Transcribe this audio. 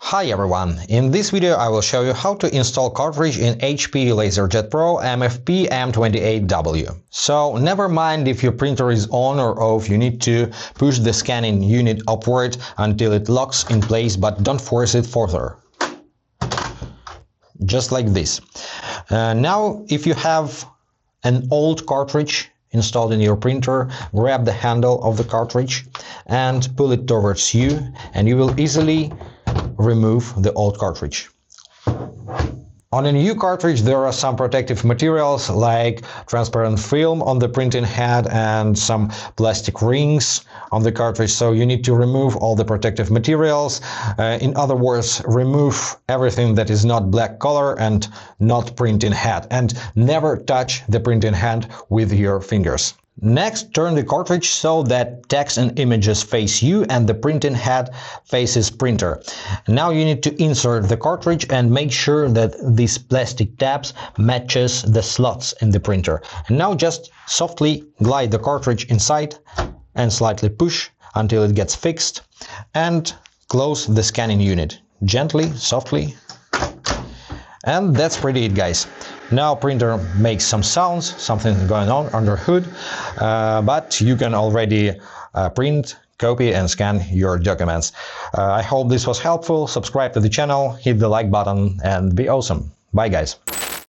Hi everyone, in this video I will show you how to install cartridge in HP LaserJet Pro MFP M28w. So never mind if your printer is on or off, you need to push the scanning unit upward until it locks in place, but don't force it further. Just like this. Now if you have an old cartridge installed in your printer, grab the handle of the cartridge and pull it towards you, and you will easily remove the old cartridge. On a new cartridge there are some protective materials like transparent film on the printing head and some plastic rings on the cartridge, so you need to remove all the protective materials. In other words, remove everything that is not black color and not printing head, and never touch the printing head with your fingers. Next, turn the cartridge so that text and images face you and the printing head faces printer. Now you need to insert the cartridge and make sure that these plastic tabs matches the slots in the printer. And now just softly glide the cartridge inside and slightly push until it gets fixed, and close the scanning unit gently, softly. And that's pretty it, guys. Now printer makes some sounds, something going on under hood, but you can already print, copy and scan your documents. I hope this was helpful. Subscribe to the channel, hit the like button and be awesome. Bye guys.